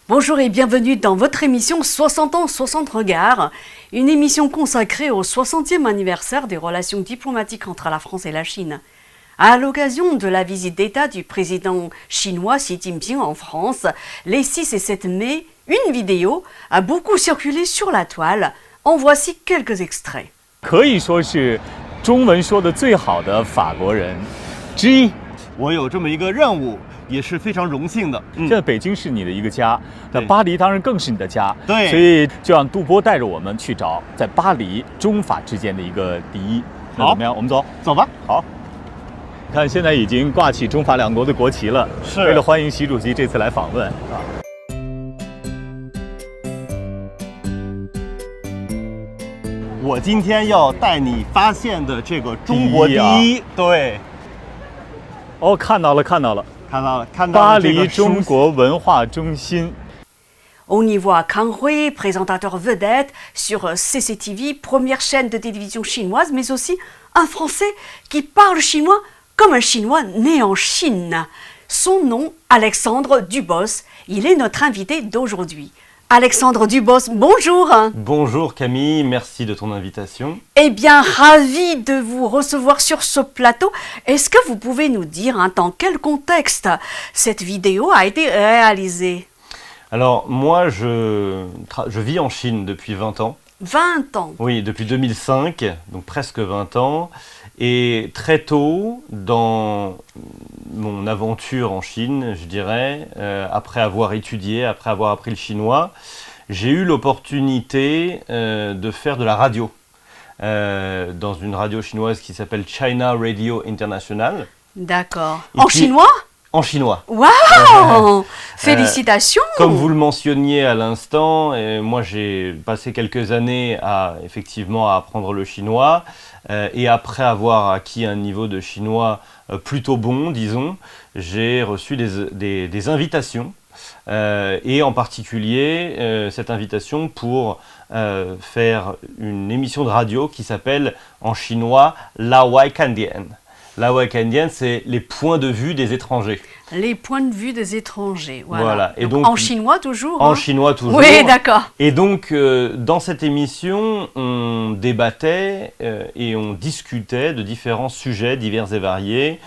Bonjour et bienvenue dans votre émission 60 ans, 60 regards, une émission consacrée au 60e anniversaire des relations diplomatiques entre la France et la Chine. À l'occasion de la visite d'État du président chinois Xi Jinping en France, les 6 et 7 mai, une vidéo a beaucoup circulé sur la toile. En voici quelques extraits. 可以说是中文说的最好的法国人之一。我有这么一个任务，也是非常荣幸的。现在北京是你的一个家，那对巴黎当然更是你的家。对所以就让杜波带着我们去找在巴黎中法之间的一个第一。那好怎么样？我们走。走吧。好。看，现在已经挂起中法两国的国旗了，是为了欢迎习主席这次来访问。我今天要带你发现的这个中国第一，对，哦，看到了，看到了，看到了，看到巴了这个黎中国文化中心。 On y voit Kang Hui, présentateur vedette sur CCTV, première chaîne de télévision chinoise, mais aussi un Français qui parle chinois comme un Chinois né en Chine. Son nom, Alexandre Dubos. Il est notre invité d'aujourd'hui. Alexandre Dubos, bonjour. Bonjour Camille, merci de ton invitation. Eh bien, ravi de vous recevoir sur ce plateau. Est-ce que vous pouvez nous dire dans quel contexte cette vidéo a été réalisée? Alors moi je vis en Chine depuis 20 ans. 20 ans. Oui, depuis 2005, donc presque 20 ans. Et très tôt, dans mon aventure en Chine, je dirais, après avoir étudié, après avoir appris le chinois, j'ai eu l'opportunité de faire de la radio dans une radio chinoise qui s'appelle China Radio International. D'accord. Et En puis- chinois? En chinois. Waouh! Félicitations! Comme vous le mentionniez à l'instant, moi j'ai passé quelques années à effectivement à apprendre le chinois et après avoir acquis un niveau de chinois plutôt bon, disons, j'ai reçu des invitations et en particulier cette invitation pour faire une émission de radio qui s'appelle en chinois La Wai Kandian. La Wai Kandian, c'est les points de vue des étrangers. Les points de vue des étrangers. Voilà. Voilà. Et Donc, donc- en chinois toujours? En hein? chinois toujours. Oui, d'accord. Et donc, dans cette émission, on débattait et on discutait de différents sujets divers et variés,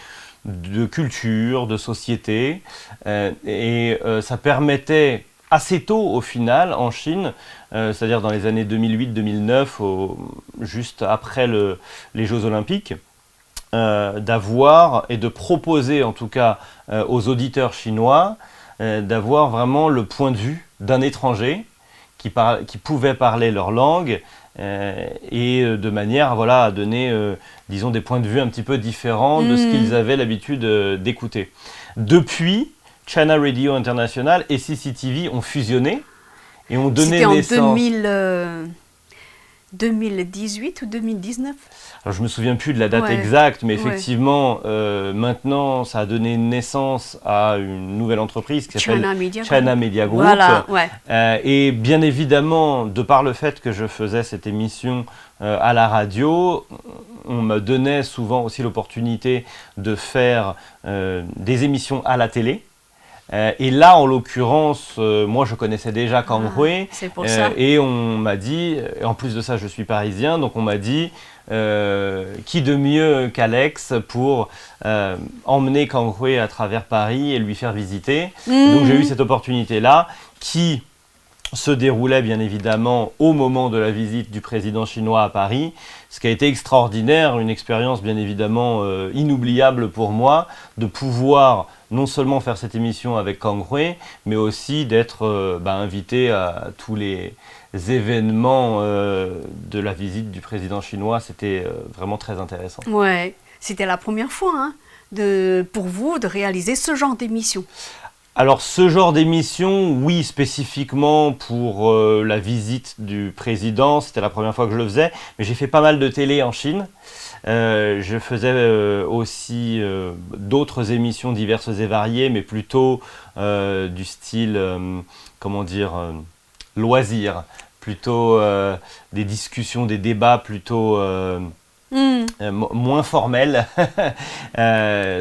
de culture, de société. Ça permettait assez tôt, au final, en Chine, c'est-à-dire dans les années 2008-2009, juste après les Jeux Olympiques, d'avoir et de proposer, en tout cas aux auditeurs chinois, d'avoir vraiment le point de vue d'un étranger qui pouvait parler leur langue et de manière voilà, à donner, disons, des points de vue un petit peu différents de ce qu'ils avaient l'habitude d'écouter. Depuis, China Radio International et CCTV ont fusionné et ont donné C'était en naissance... 2018 ou 2019? Alors, je me souviens plus de la date Ouais. exacte, mais Ouais. effectivement, maintenant, ça a donné naissance à une nouvelle entreprise qui s'appelle China Media Group. China Media Group. Voilà, ouais. Et bien évidemment, de par le fait que je faisais cette émission à la radio, on me donnait souvent aussi l'opportunité de faire des émissions à la télé. Et là, en l'occurrence, moi je connaissais déjà Kang Hui. C'est pour ça. Et on m'a dit, et en plus de ça, je suis parisien, donc on m'a dit qui de mieux qu'Alex pour emmener Kang Hui à travers Paris et lui faire visiter. Et donc j'ai eu cette opportunité-là qui se déroulait bien évidemment au moment de la visite du président chinois à Paris, ce qui a été extraordinaire, une expérience bien évidemment inoubliable pour moi, de pouvoir non seulement faire cette émission avec Kang Hui, mais aussi d'être invité à tous les événements de la visite du président chinois. C'était vraiment très intéressant. Ouais. C'était la première fois pour vous de réaliser ce genre d'émission. Alors ce genre d'émission, oui, spécifiquement pour la visite du président, c'était la première fois que je le faisais, mais j'ai fait pas mal de télé en Chine. Je faisais aussi d'autres émissions diverses et variées, mais plutôt du style, comment dire, loisir, plutôt des discussions, des débats plutôt moins formel,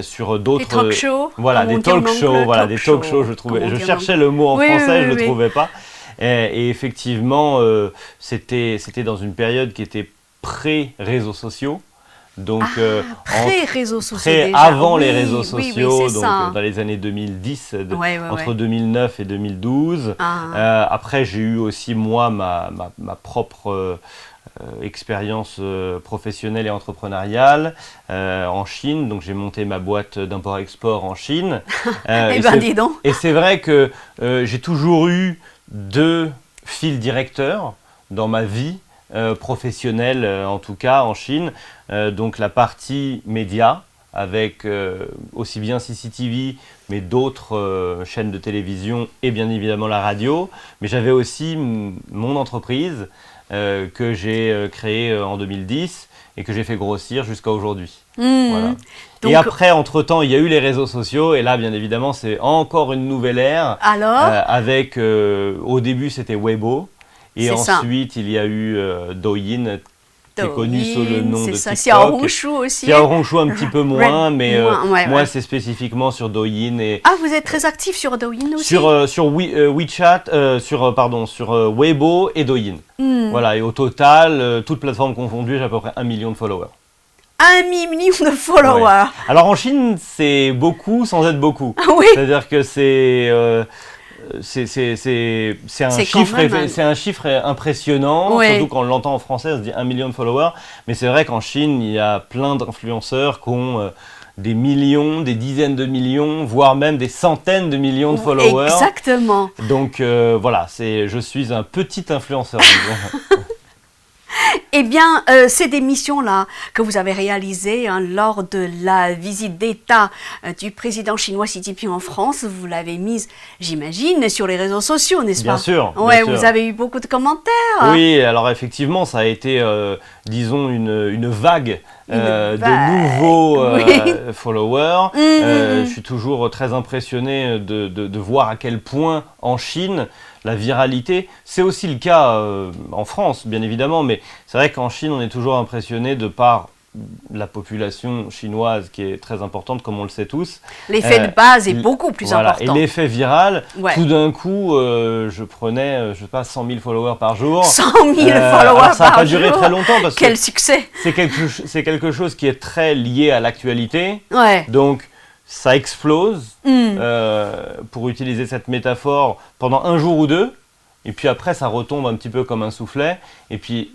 sur d'autres... Des talk shows. Voilà, des talk shows, je cherchais le mot en français, je ne le trouvais pas. Et effectivement, c'était dans une période qui était pré-réseaux sociaux. Donc, pré-réseaux sociaux déjà. Avant les réseaux sociaux, donc ça. dans les années 2010, entre 2009 et 2012. Après, j'ai eu aussi, moi, ma propre expérience professionnelle et entrepreneuriale en Chine. Donc, j'ai monté ma boîte d'import-export en Chine. Dis donc. Et c'est vrai que j'ai toujours eu 2 fils directeurs dans ma vie professionnelle, en tout cas en Chine. Donc la partie média, avec aussi bien CCTV, mais d'autres chaînes de télévision et bien évidemment la radio. Mais j'avais aussi mon entreprise que j'ai créée en 2010 et que j'ai fait grossir jusqu'à aujourd'hui. Voilà. Donc, et après, entre-temps, il y a eu les réseaux sociaux et là, bien évidemment, c'est encore une nouvelle ère. Alors avec, au début, c'était Weibo et ensuite, il y a eu Douyin, qui est connu sous le nom de TikTok. Xiaohongshu aussi. Xiaohongshu un petit peu moins, mais moi c'est spécifiquement sur Douyin. Vous êtes très actif sur Douyin aussi? Sur WeChat, sur Weibo et Douyin. Voilà, et au total, toutes plateformes confondues, j'ai à peu près 1 million de followers. 1 million de followers. Ouais. Alors en Chine, c'est beaucoup sans être beaucoup. Oui. C'est-à-dire que c'est un chiffre impressionnant, surtout quand on l'entend en français, on se dit 1 million de followers. Mais c'est vrai qu'en Chine, il y a plein d'influenceurs qui ont des millions, des dizaines de millions, voire même des centaines de millions de followers. Exactement. Donc voilà, je suis un petit influenceur, disons. Eh bien, c'est des missions-là que vous avez réalisées lors de la visite d'État du président chinois Xi Jinping en France. Vous l'avez mise, j'imagine, sur les réseaux sociaux, n'est-ce pas? Bien sûr. Ouais, vous avez eu beaucoup de commentaires. Oui, alors effectivement, ça a été, disons, une vague de nouveaux followers. Je suis toujours très impressionné de voir à quel point en Chine, la viralité, c'est aussi le cas en France, bien évidemment, mais c'est vrai qu'en Chine, on est toujours impressionné de par la population chinoise qui est très importante, comme on le sait tous. L'effet de base est beaucoup plus important. Et l'effet viral, tout d'un coup, je prenais, je sais pas, 100 000 followers par jour. 100 000 followers par jour. Ça n'a pas duré très longtemps parce Quel succès. C'est quelque chose qui est très lié à l'actualité. Ouais. Donc, ça explose, pour utiliser cette métaphore, pendant un jour ou deux. Et puis après, ça retombe un petit peu comme un soufflet. Et puis,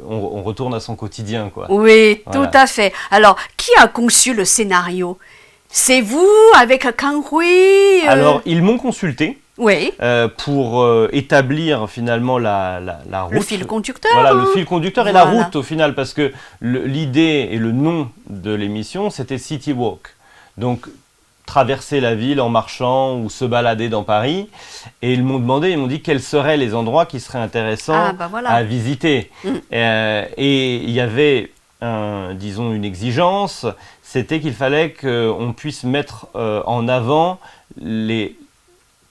on retourne à son quotidien, quoi. Oui, voilà. Tout à fait. Alors, qui a conçu le scénario? C'est vous, avec Kang Hui Alors, ils m'ont consulté. Oui. Pour établir finalement la route. Le fil conducteur. Voilà, le fil conducteur et la route au final. Parce que l'idée et le nom de l'émission, c'était City Walk. Donc, traverser la ville en marchant ou se balader dans Paris. Et ils m'ont dit quels seraient les endroits qui seraient intéressants à visiter. Et il y avait, disons, une exigence, c'était qu'il fallait qu'on puisse mettre en avant les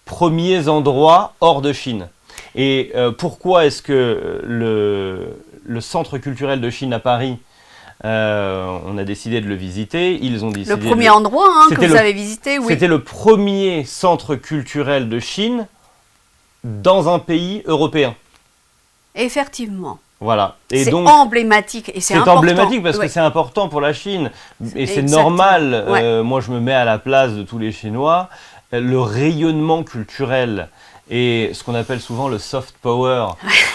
premiers endroits hors de Chine. Et pourquoi est-ce que le Centre culturel de Chine à Paris, on a décidé de le visiter. Ils ont décidé le premier endroit que vous avez visité, oui. C'était le premier centre culturel de Chine dans un pays européen. Effectivement. Voilà. C'est emblématique et c'est important. C'est emblématique parce que c'est important pour la Chine. Et c'est normal, moi je me mets à la place de tous les Chinois, le rayonnement culturel et ce qu'on appelle souvent le soft power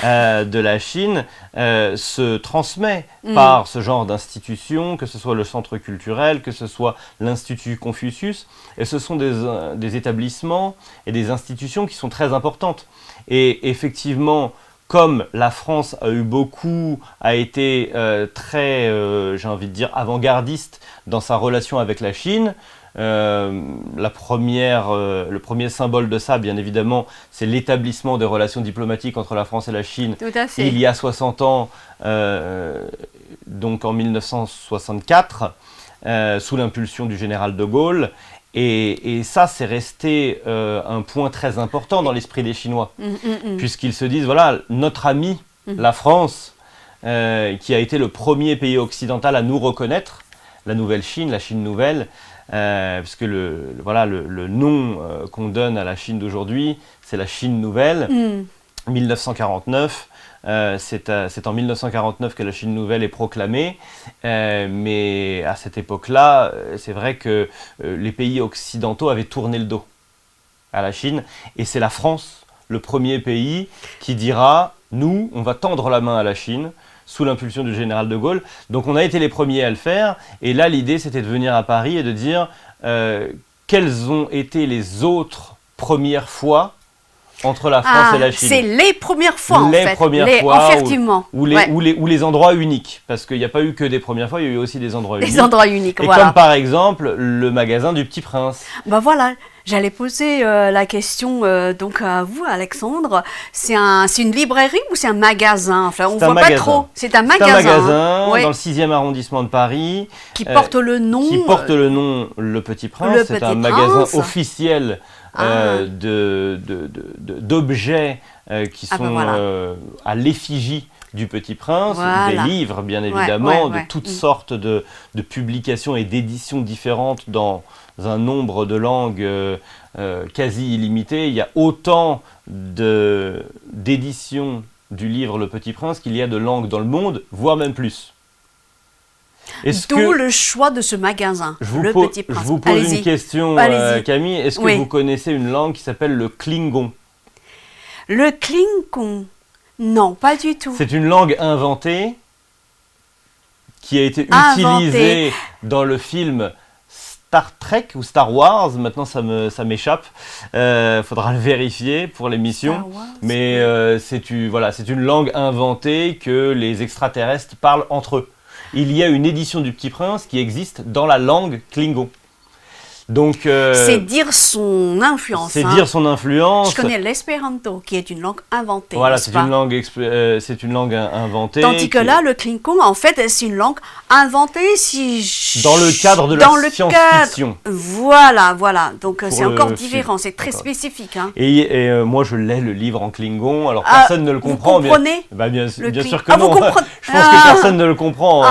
de la Chine se transmet par ce genre d'institutions, que ce soit le centre culturel, que ce soit l'Institut Confucius. Et ce sont des établissements et des institutions qui sont très importantes. Et effectivement, comme la France a été très, j'ai envie de dire, avant-gardiste dans sa relation avec la Chine, le premier symbole de ça, bien évidemment, c'est l'établissement des relations diplomatiques entre la France et la Chine. Tout à fait. Il y a 60 ans, donc en 1964, sous l'impulsion du général de Gaulle. Et ça, c'est resté un point très important dans l'esprit des Chinois, puisqu'ils se disent, voilà, notre ami, la France, qui a été le premier pays occidental à nous reconnaître, la nouvelle Chine, la Chine nouvelle, puisque le nom qu'on donne à la Chine d'aujourd'hui, c'est la Chine nouvelle. 1949, c'est en 1949 que la Chine nouvelle est proclamée, mais à cette époque-là, c'est vrai que les pays occidentaux avaient tourné le dos à la Chine, et c'est la France, le premier pays, qui dira « Nous, on va tendre la main à la Chine », sous l'impulsion du général de Gaulle. Donc on a été les premiers à le faire, et là l'idée c'était de venir à Paris et de dire quelles ont été les autres premières fois entre la France et la Chine. C'est les premières fois en fait. Les premières fois, effectivement. ou les endroits uniques, parce qu'il n'y a pas eu que des premières fois, il y a eu aussi des endroits uniques. Les endroits uniques, et voilà. Comme par exemple le magasin du Petit Prince. Ben voilà, j'allais poser la question donc à vous, Alexandre. C'est une librairie ou c'est un magasin? Enfin, on ne voit pas trop. C'est un magasin. C'est un magasin ouais. dans le 6e arrondissement de Paris. Qui porte le nom. Qui porte le nom Le Petit Prince. C'est un magasin officiel d'objets qui sont à l'effigie du Petit Prince, des livres bien évidemment, de toutes sortes de publications et d'éditions différentes dans un nombre de langues quasi illimité. Il y a autant d'éditions du livre Le Petit Prince qu'il y a de langues dans le monde, voire même plus. D'où le choix de ce magasin, Le Petit Prince. Je vous pose une question, Camille. Est-ce que vous connaissez une langue qui s'appelle le Klingon? Le Klingon? Non, pas du tout. C'est une langue inventée qui a été utilisée dans le film Star Trek ou Star Wars. Maintenant, ça m'échappe. Faudra le vérifier pour l'émission. Mais c'est une langue inventée que les extraterrestres parlent entre eux. Il y a une édition du Petit Prince qui existe dans la langue Klingon. Donc, c'est dire son influence. C'est dire son influence. Je connais l'espéranto, qui est une langue inventée. Voilà, c'est une langue inventée. Tandis que là, le Klingon, en fait, c'est une langue inventée dans le cadre de la science-fiction. Voilà. Donc, c'est encore différent, c'est très spécifique. Hein. Et moi, je l'ai, le livre en Klingon. Alors, personne ne le comprend. Vous comprenez bien sûr que non. Vous comprenez Je pense que personne ne le comprend.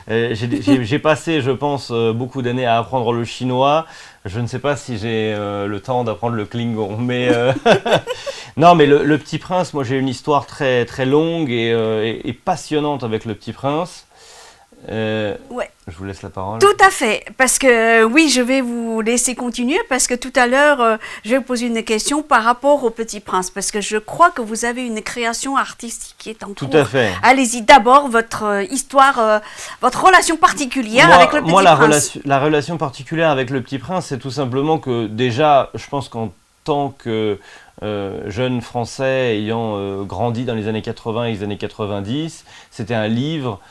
J'ai passé, je pense, beaucoup d'années à apprendre le chinois. Je ne sais pas si j'ai le temps d'apprendre le Klingon, mais non, mais le Petit Prince, moi j'ai une histoire très très longue et passionnante avec le Petit Prince. Je vous laisse la parole. Tout à fait, parce que oui, je vais vous laisser continuer, parce que tout à l'heure, je vais vous poser une question par rapport au Petit Prince, parce que je crois que vous avez une création artistique qui est en cours. Tout à fait. Allez-y, d'abord, votre histoire, votre relation particulière avec le Petit Prince. La relation particulière avec le Petit Prince, c'est tout simplement que déjà, je pense qu'en tant que jeune Français ayant grandi dans les années 80 et les années 90, c'était un livre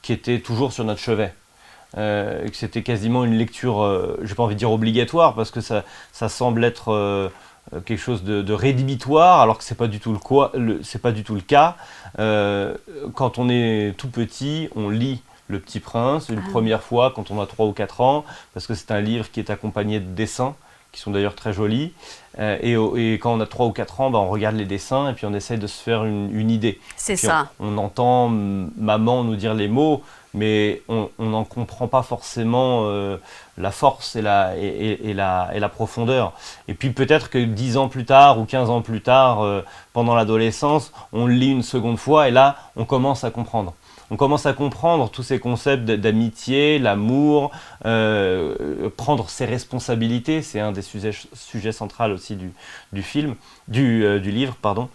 qui était toujours sur notre chevet. Que c'était quasiment une lecture, j'ai pas envie de dire obligatoire, parce que ça semble être quelque chose de rédhibitoire, alors que c'est pas du tout le cas. Quand on est tout petit, on lit Le Petit Prince une première fois quand on a 3 ou 4 ans, parce que c'est un livre qui est accompagné de dessins, qui sont d'ailleurs très jolis. Et quand on a 3 ou 4 ans, on regarde les dessins et puis on essaye de se faire une idée. C'est ça. On entend maman nous dire les mots, mais on n'en comprend pas forcément la force et la profondeur. Et puis peut-être que 10 ans plus tard ou 15 ans plus tard, pendant l'adolescence, on le lit une seconde fois et là, on commence à comprendre. On commence à comprendre tous ces concepts d'amitié, l'amour, prendre ses responsabilités, c'est un des sujets centraux aussi du livre, pardon.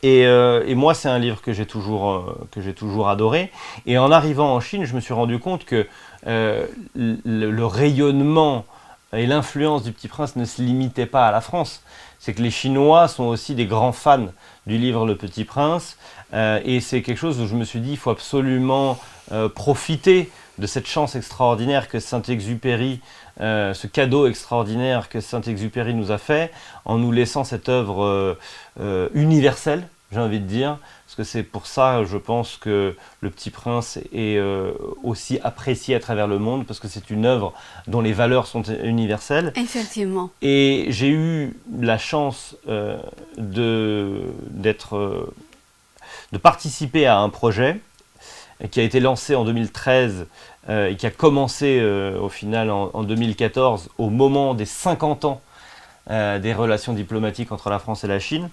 Et moi, c'est un livre que j'ai toujours adoré. Et en arrivant en Chine, je me suis rendu compte que le rayonnement et l'influence du Petit Prince ne se limitait pas à la France. C'est que les Chinois sont aussi des grands fans du livre Le Petit Prince. Et c'est quelque chose où je me suis dit, il faut absolument profiter de cette chance extraordinaire que Saint-Exupéry, ce cadeau extraordinaire que Saint-Exupéry nous a fait, en nous laissant cette œuvre universelle, j'ai envie de dire, parce que c'est pour ça, je pense, que Le Petit Prince est aussi apprécié à travers le monde, parce que c'est une œuvre dont les valeurs sont universelles. Effectivement. Et j'ai eu la chance de participer à un projet qui a été lancé en 2013 et qui a commencé au final en 2014, au moment des 50 ans des relations diplomatiques entre la France et la Chine.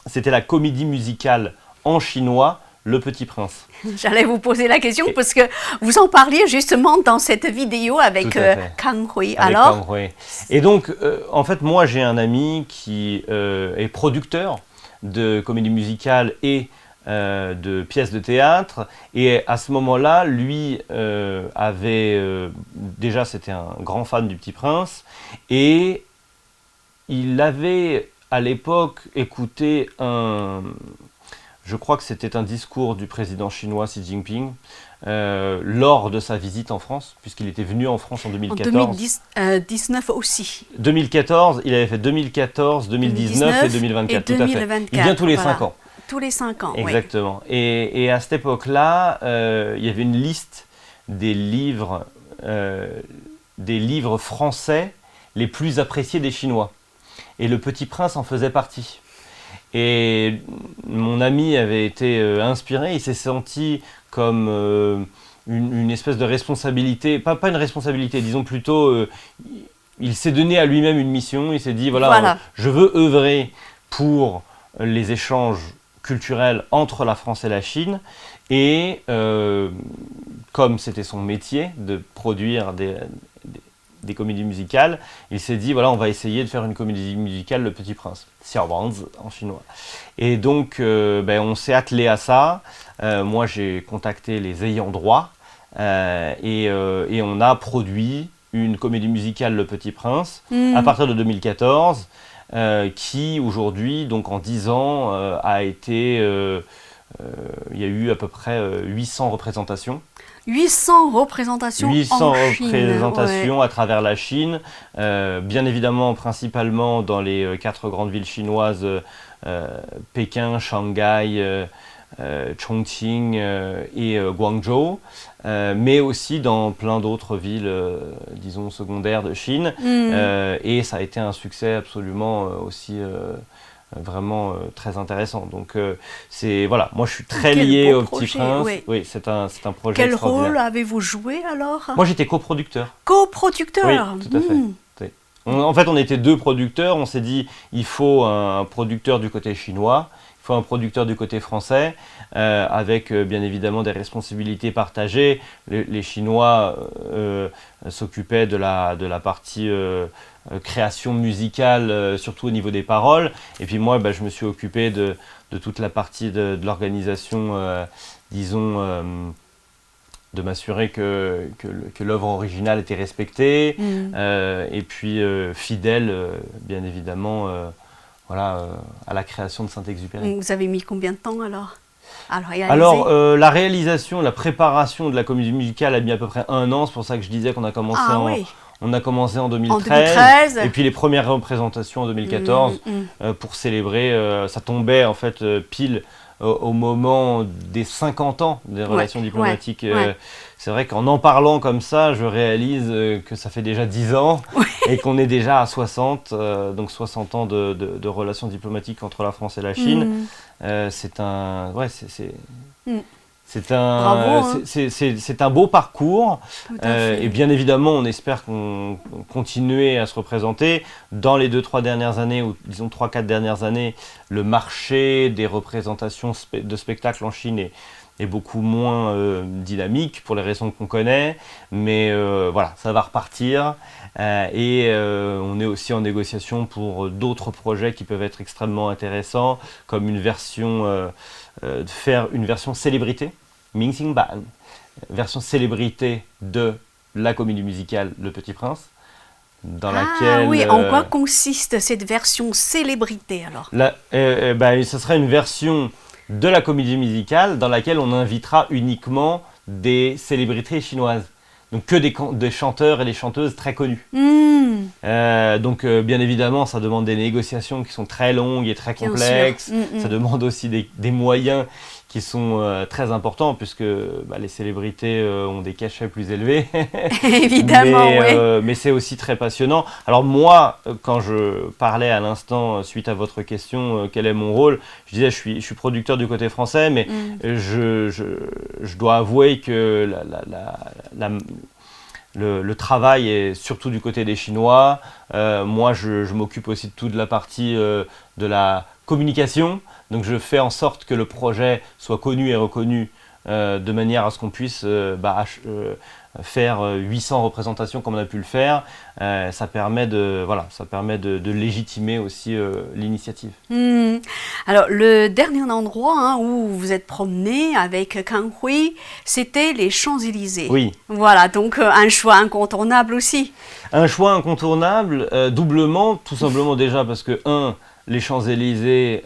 C'était la comédie musicale en chinois, Le Petit Prince. J'allais vous poser la question parce que vous en parliez justement dans cette vidéo avec Kang Hui. Alors, Kang Hui. Et donc, en fait, moi, j'ai un ami qui est producteur de comédie musicale et de pièces de théâtre. Et à ce moment-là, lui déjà, c'était un grand fan du Petit Prince. Et il avait, à l'époque, écouté je crois que c'était un discours du président chinois Xi Jinping lors de sa visite en France, puisqu'il était venu en France en 2014. En 2019 aussi. 2014, il avait fait 2014, 2019 et 2024, tout à fait. Il vient tous les 5 ans. Tous les 5 ans, exactement. Oui. Et à cette époque-là, il y avait une liste des livres français les plus appréciés des Chinois. Et Le Petit Prince en faisait partie. Et mon ami avait été inspiré, il s'est senti comme une espèce de responsabilité, pas une responsabilité, disons plutôt, il s'est donné à lui-même une mission, il s'est dit voilà. Je veux œuvrer pour les échanges culturels entre la France et la Chine, et comme c'était son métier de produire des comédies musicales, il s'est dit voilà, on va essayer de faire une comédie musicale Le Petit Prince, Xiaobanzi en chinois. Et donc on s'est attelé à ça. Moi j'ai contacté les ayants droit et on a produit une comédie musicale Le Petit Prince à partir de 2014 qui aujourd'hui, donc en 10 ans, a été il y a eu à peu près 800 représentations. 800 représentations 800 en Chine, représentations à travers la Chine, bien évidemment principalement dans les 4 grandes villes chinoises, Pékin, Shanghai, Chongqing et Guangzhou, mais aussi dans plein d'autres villes, disons secondaires de Chine, et ça a été un succès absolument aussi vraiment très intéressant. Donc voilà, moi je suis très lié au Petit Prince. Oui, c'est un projet Quel extraordinaire. rôle avez-vous joué alors? Moi j'étais coproducteur. Coproducteur? Oui, tout à fait. En fait, on était 2 producteurs. On s'est dit il faut un producteur du côté chinois, il faut un producteur du côté français, avec bien évidemment des responsabilités partagées. Les Chinois s'occupaient de la partie création musicale, surtout au niveau des paroles. Et puis moi, je me suis occupé de toute la partie de l'organisation, disons, de m'assurer que l'œuvre originale était respectée, et puis fidèle, bien évidemment, à la création de Saint-Exupéry. Vous avez mis combien de temps alors? La réalisation, la préparation de la comédie musicale a mis à peu près 1 an. C'est pour ça que je disais qu'on a commencé on a commencé en 2013, et puis les premières représentations en 2014 pour célébrer. Ça tombait en fait pile au moment des 50 ans des relations diplomatiques. C'est vrai qu'en parlant comme ça, je réalise que ça fait déjà 10 ans et qu'on est déjà à 60, donc 60 ans de relations diplomatiques entre la France et la Chine. C'est un beau parcours, et bien évidemment on espère qu'on continuer à se représenter. Dans les 2-3 dernières années, ou disons 3-4 dernières années, le marché des représentations de spectacles en Chine est beaucoup moins dynamique pour les raisons qu'on connaît, mais voilà, ça va repartir, et on est aussi en négociation pour d'autres projets qui peuvent être extrêmement intéressants, comme faire une version célébrité, Mingxing Ban, version célébrité de la comédie musicale Le Petit Prince, dans laquelle... oui, en quoi consiste cette version célébrité alors? Ce sera une version de la comédie musicale dans laquelle on invitera uniquement des célébrités chinoises. Donc que des chanteurs et des chanteuses très connus. Donc bien évidemment, ça demande des négociations qui sont très longues et très complexes. Ça demande aussi des moyens qui sont très importants puisque les célébrités ont des cachets plus élevés. Évidemment, oui. Mais c'est aussi très passionnant. Alors moi, quand je parlais à l'instant, suite à votre question, quel est mon rôle, je disais je suis producteur du côté français, mais je dois avouer que le travail est surtout du côté des Chinois. Moi, je m'occupe aussi de toute la partie de la communication. Donc, je fais en sorte que le projet soit connu et reconnu de manière à ce qu'on puisse faire 800 représentations comme on a pu le faire. Ça permet de légitimer aussi l'initiative. Alors, le dernier endroit où vous vous êtes promené avec Kang Hui, c'était les Champs-Élysées. Oui. Voilà, donc un choix incontournable aussi. Un choix incontournable, doublement, tout simplement déjà parce que, les Champs-Élysées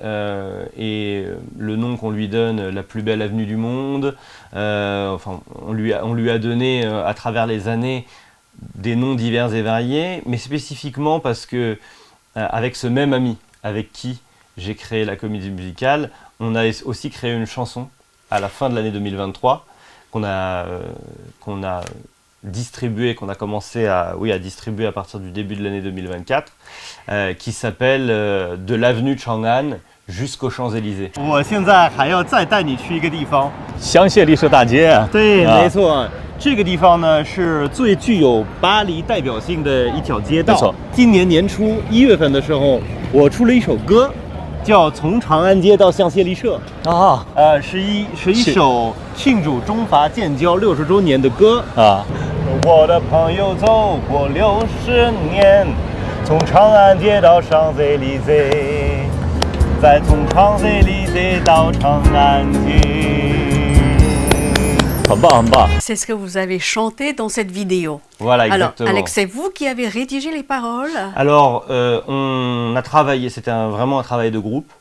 est le nom qu'on lui donne, la plus belle avenue du monde. On lui a donné à travers les années des noms divers et variés, mais spécifiquement parce que avec ce même ami avec qui j'ai créé la comédie musicale, on a aussi créé une chanson à la fin de l'année 2023 qu'on a distribué, qu'on a commencé à distribuer à partir du début de l'année 2024, qui s'appelle De l'avenue Chang'an jusqu'aux Champs-Élysées. 我现在还要再带你去一个地方。香榭丽舍大街。对，啊没错，这个地方呢是最具有巴黎代表性的一条街道。没错，今年年初1月份的时候，我出了一首歌，叫《从长安街到香榭丽舍》。啊是一首庆祝中法建交60周年的歌。啊！我的朋友走过60年，从长安街到香榭丽舍，再从香榭丽舍到长安街。很棒，很棒。 C'est ce que vous avez chanté dans cette vidéo. Voilà, Alors, exactement. Alex, c'est vous qui avez rédigé les paroles? Alors, on a travaillé, c'était vraiment un travail de groupe.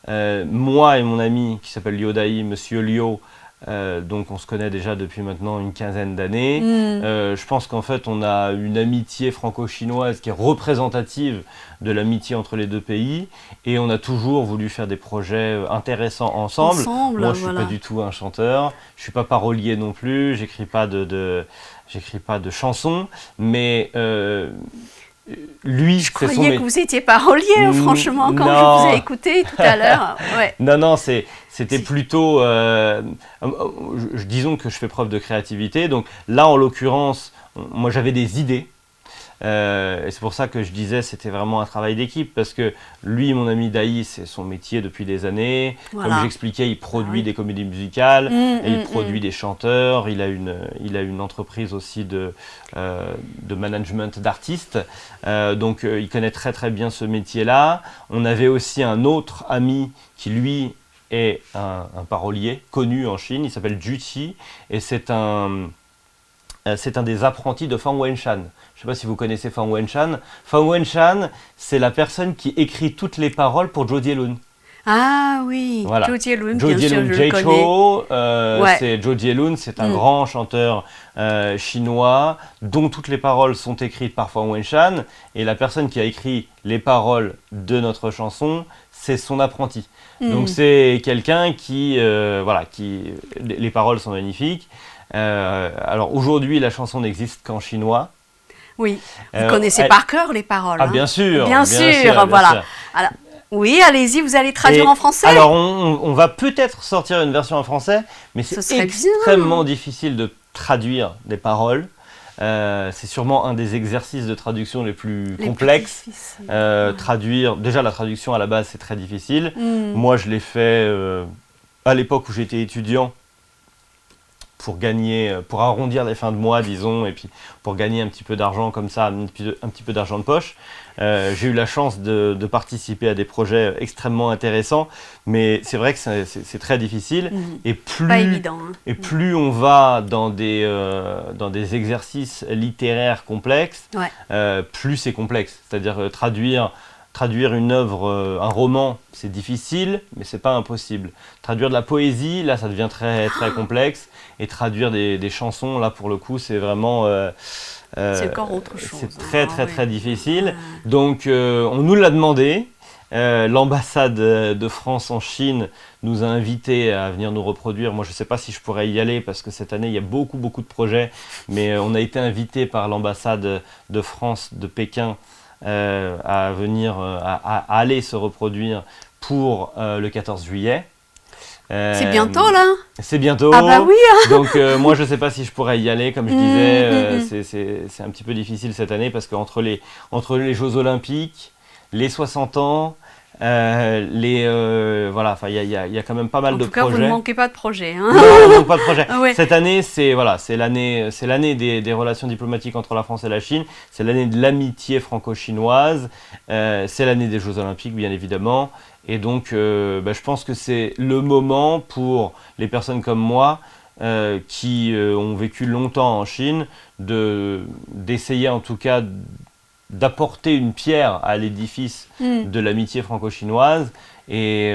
Moi et mon ami qui s'appelle Liu Dai, Monsieur Liu, donc on se connaît déjà depuis maintenant une quinzaine d'années. Je pense qu'en fait on a une amitié franco-chinoise qui est représentative de l'amitié entre les deux pays et on a toujours voulu faire des projets intéressants ensemble. Moi je suis pas du tout un chanteur, je suis pas parolier non plus, j'écris pas de chansons, mais lui, je croyais que vous étiez parolier, franchement, quand je vous ai écouté tout à l'heure. Ouais. Non, c'était plutôt... disons que je fais preuve de créativité. Donc là, en l'occurrence, moi j'avais des idées. Et c'est pour ça que je disais c'était vraiment un travail d'équipe parce que lui, mon ami Dai, c'est son métier depuis des années. Voilà. Comme j'expliquais, il produit des comédies musicales, et il produit des chanteurs, il a une entreprise aussi de management d'artistes. Donc il connaît très très bien ce métier-là. On avait aussi un autre ami qui lui est un parolier connu en Chine, il s'appelle Ju Qi et c'est un des apprentis de Fang Wenshan. Je ne sais pas si vous connaissez Fang Wenshan. Fang Wenshan, c'est la personne qui écrit toutes les paroles pour Zhou Jielun. Ah oui, voilà. Zhou Jielun, Zhou bien sûr, Jielun, je Jay le connais. Chou, Ouais. c'est Zhou Jielun, c'est un grand chanteur chinois dont toutes les paroles sont écrites par Fang Wenshan. Et la personne qui a écrit les paroles de notre chanson, c'est son apprenti. Donc c'est quelqu'un qui les paroles sont magnifiques. Alors aujourd'hui, la chanson n'existe qu'en chinois. Oui, vous connaissez par cœur les paroles. Ah bien sûr, bien sûr, voilà. Sûr. Alors, oui, allez-y, vous allez traduire en français. Alors on va peut-être sortir une version en français, mais c'est extrêmement difficile de traduire des paroles. C'est sûrement un des exercices de traduction les plus complexes. Traduire, déjà la traduction à la base c'est très difficile. Moi je l'ai fait à l'époque où j'étais étudiant pour arrondir les fins de mois disons et puis pour gagner un petit peu d'argent comme ça, un petit peu d'argent de poche. J'ai eu la chance de participer à des projets extrêmement intéressants, mais c'est vrai que c'est très difficile et pas évident, hein. Et plus on va dans des exercices littéraires complexes, plus c'est complexe. C'est-à-dire traduire une œuvre, un roman, c'est difficile, mais c'est pas impossible. Traduire de la poésie, là, ça devient très très complexe. Et traduire des chansons, là, pour le coup, c'est vraiment... c'est encore autre chose. C'est très difficile. Donc, on nous l'a demandé. L'ambassade de France en Chine nous a invités à venir nous reproduire. Moi, je ne sais pas si je pourrais y aller parce que cette année, il y a beaucoup de projets. Mais on a été invités par l'ambassade de France de Pékin à venir, à aller se reproduire pour le 14 juillet. C'est bientôt là. C'est bientôt. Ah bah oui. Donc moi je sais pas si je pourrais y aller, comme je disais, c'est un petit peu difficile cette année parce qu'entre les Jeux Olympiques, les 60 ans, voilà, enfin il y a quand même pas mal de projets. En tout cas, vous ne manquez pas de projets. Hein. Non, on ne manque pas de projets. Ouais. Cette année, c'est l'année des relations diplomatiques entre la France et la Chine. C'est l'année de l'amitié franco-chinoise. C'est l'année des Jeux Olympiques, bien évidemment. Et donc, je pense que c'est le moment pour les personnes comme moi qui ont vécu longtemps en Chine d'essayer en tout cas d'apporter une pierre à l'édifice de l'amitié franco-chinoise. Et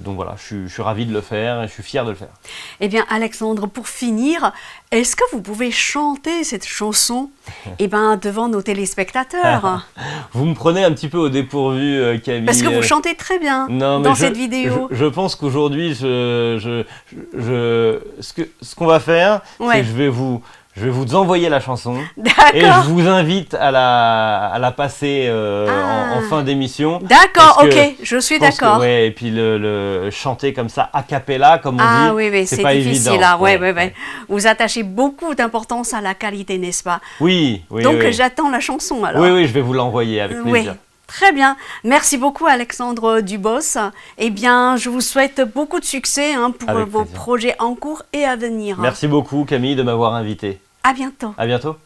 donc voilà, je suis ravi de le faire et je suis fier de le faire. Eh bien, Alexandre, pour finir, est-ce que vous pouvez chanter cette chanson devant nos téléspectateurs? Vous me prenez un petit peu au dépourvu, Camille. Parce que vous chantez très bien cette vidéo. Je pense qu'aujourd'hui, ce qu'on va faire, c'est que je vais vous envoyer la chanson et je vous invite à la passer en fin d'émission. D'accord, ok, je suis d'accord. Ouais, et puis le chanter comme ça a cappella, comme on dit, oui, c'est pas difficile. évident. Ouais. Vous attachez beaucoup d'importance à la qualité, n'est-ce pas? Oui. Donc j'attends la chanson alors. Oui, je vais vous l'envoyer avec plaisir. Oui. Très bien. Merci beaucoup, Alexandre Dubos. Eh bien, je vous souhaite beaucoup de succès pour vos projets en cours et à venir. Merci beaucoup, Camille, de m'avoir invité. À bientôt. À bientôt.